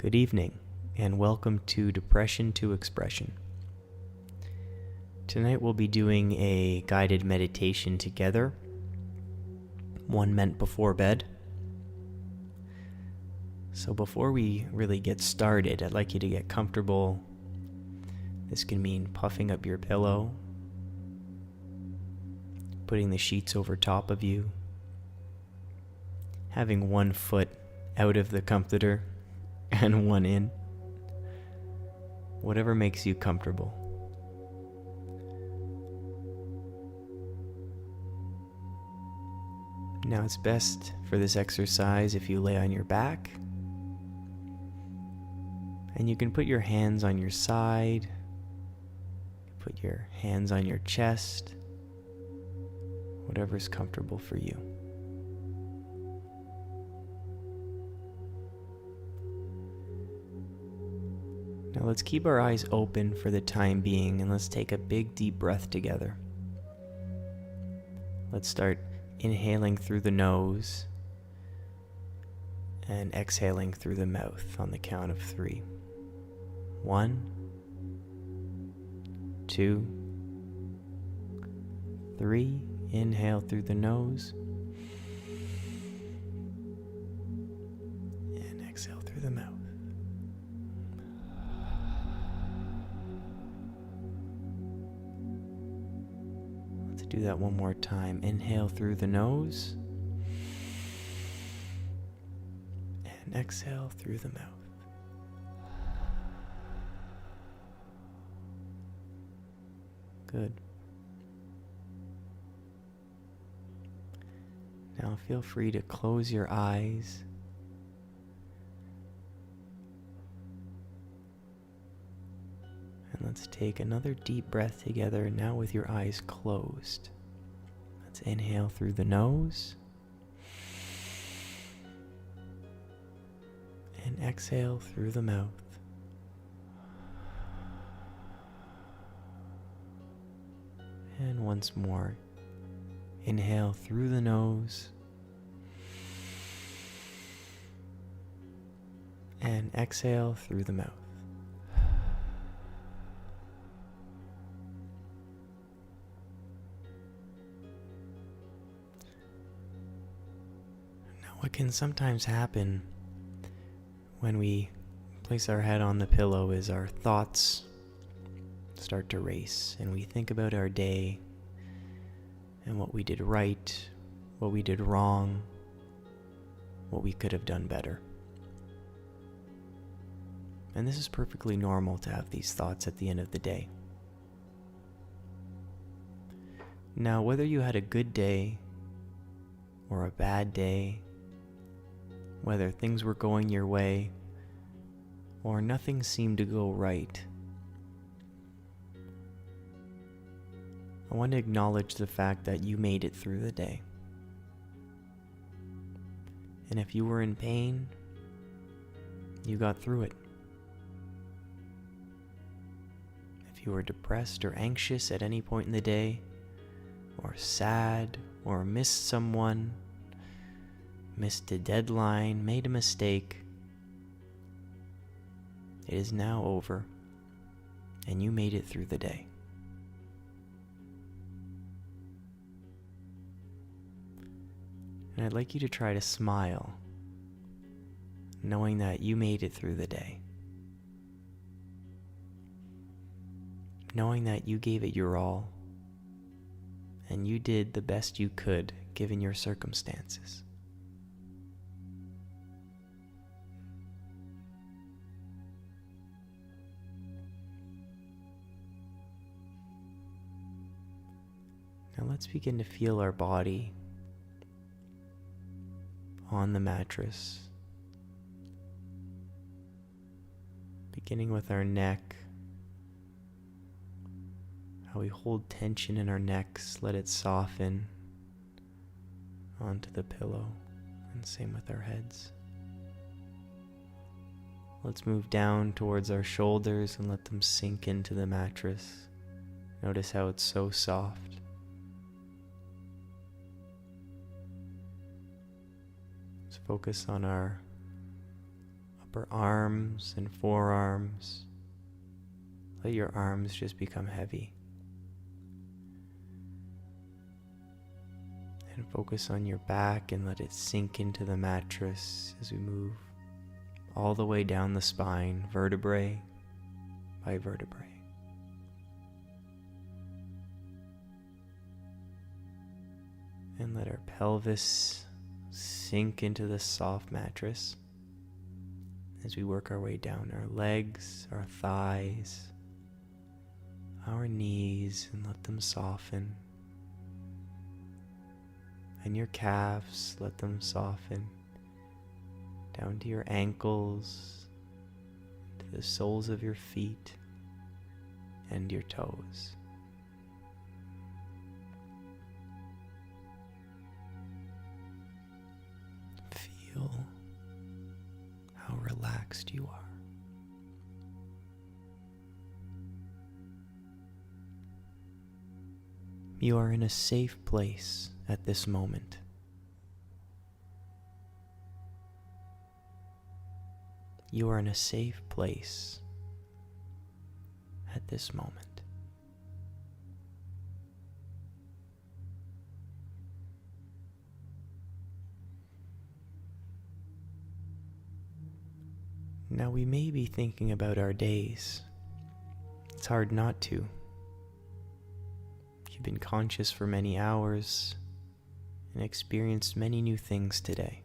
Good evening, and welcome to Depression to Expression. Tonight we'll be doing a guided meditation together, one meant before bed. So before we really get started, I'd like you to get comfortable. This can mean puffing up your pillow, putting the sheets over top of you, having one foot out of the comforter and one in. Whatever makes you comfortable. Now it's best for this exercise if you lay on your back, and you can put your hands on your side, put your hands on your chest, whatever's comfortable for you. Now let's keep our eyes open for the time being, and let's take a big deep breath together. Let's start inhaling through the nose and exhaling through the mouth on the count of 3. 1, 2, 3. Inhale through the nose and exhale through the mouth. Let's do that one more time. Inhale through the nose and exhale through the mouth. Good. Now feel free to close your eyes. And let's take another deep breath together, now with your eyes closed. Let's inhale through the nose and exhale through the mouth. And once more, inhale through the nose and exhale through the mouth. Now, what can sometimes happen when we place our head on the pillow is our thoughts start to race, and we think about our day and what we did right, what we did wrong, what we could have done better. And this is perfectly normal to have these thoughts at the end of the day. Now, whether you had a good day or a bad day, whether things were going your way or nothing seemed to go right, I want to acknowledge the fact that you made it through the day. And if you were in pain, you got through it. If you were depressed or anxious at any point in the day, or sad, or missed someone, missed a deadline, made a mistake, it is now over, and you made it through the day. And I'd like you to try to smile, knowing that you made it through the day. Knowing that you gave it your all, and you did the best you could given your circumstances. Now let's begin to feel our body on the mattress, beginning with our neck, how we hold tension in our necks, let it soften onto the pillow, and same with our heads. Let's move down towards our shoulders and let them sink into the mattress. Notice how it's so soft. Focus on our upper arms and forearms. Let your arms just become heavy. And focus on your back and let it sink into the mattress as we move all the way down the spine, vertebrae by vertebrae. And let our pelvis sink into the soft mattress as we work our way down our legs, our thighs, our knees, and let them soften. And your calves, let them soften down to your ankles, to the soles of your feet, and your toes. Feel how relaxed you are. You are in a safe place at this moment. You are in a safe place at this moment. Now we may be thinking about our days. It's hard not to. You've been conscious for many hours and experienced many new things today.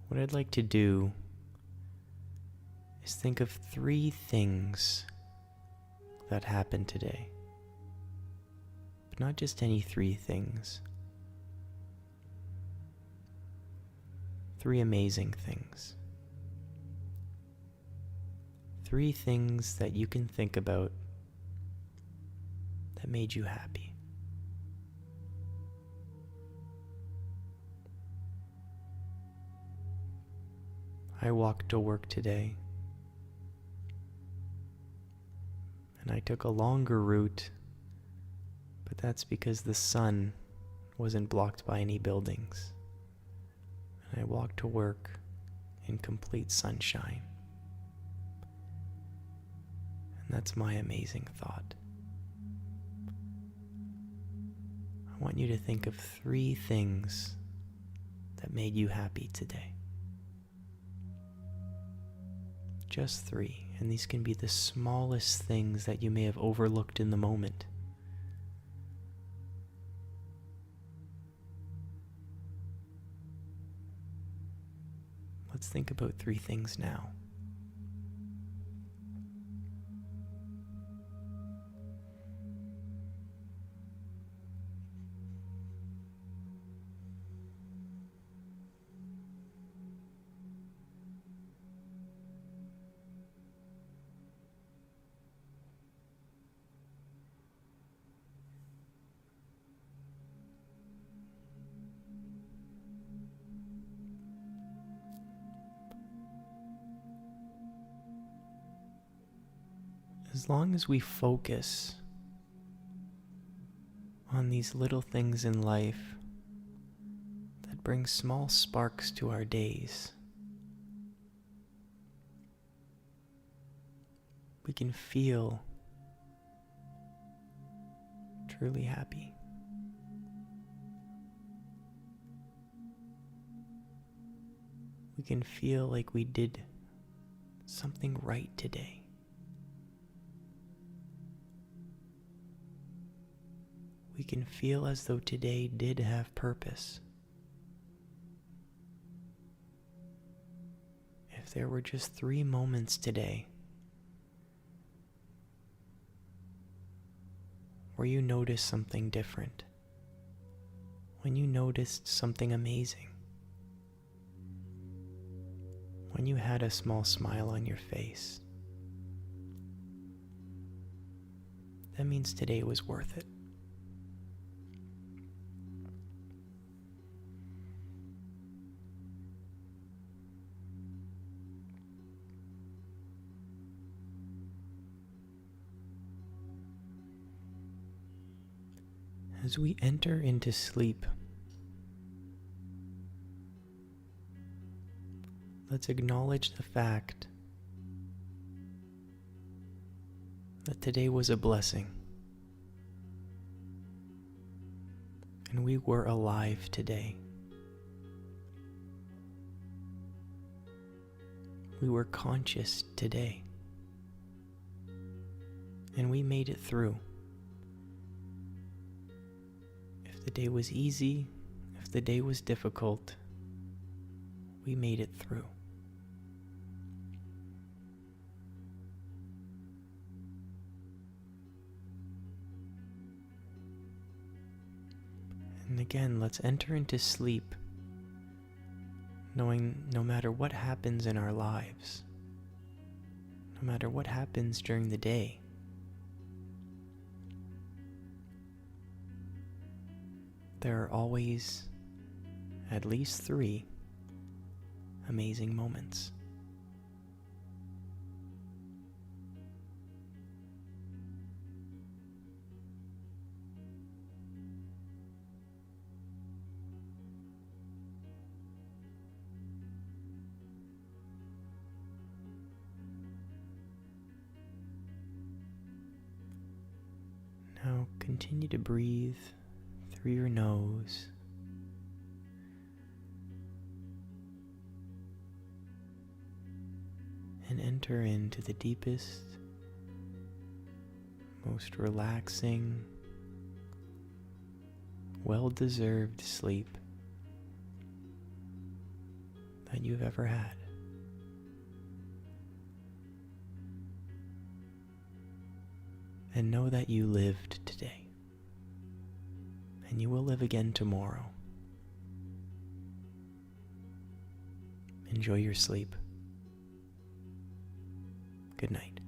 What I'd like to do is think of 3 things that happened today. But not just any 3 things. 3 amazing things. 3 things that you can think about that made you happy. I walked to work today, and I took a longer route, but that's because the sun wasn't blocked by any buildings. And I walked to work in complete sunshine. And that's my amazing thought. I want you to think of 3 things that made you happy today. Just 3, and these can be the smallest things that you may have overlooked in the moment. Let's think about 3 things now. As long as we focus on these little things in life that bring small sparks to our days, we can feel truly happy. We can feel like we did something right today. We can feel as though today did have purpose. If there were just 3 moments today where you noticed something different, when you noticed something amazing, when you had a small smile on your face, that means today was worth it. As we enter into sleep, let's acknowledge the fact that today was a blessing. And we were alive today. We were conscious today. And we made it through. If the day was easy, if the day was difficult, we made it through. And again, let's enter into sleep, knowing no matter what happens in our lives, no matter what happens during the day, there are always at least 3 amazing moments. Now continue to breathe through your nose. And enter into the deepest, most relaxing, well-deserved sleep that you've ever had. And know that you lived today, and you will live again tomorrow. Enjoy your sleep. Good night.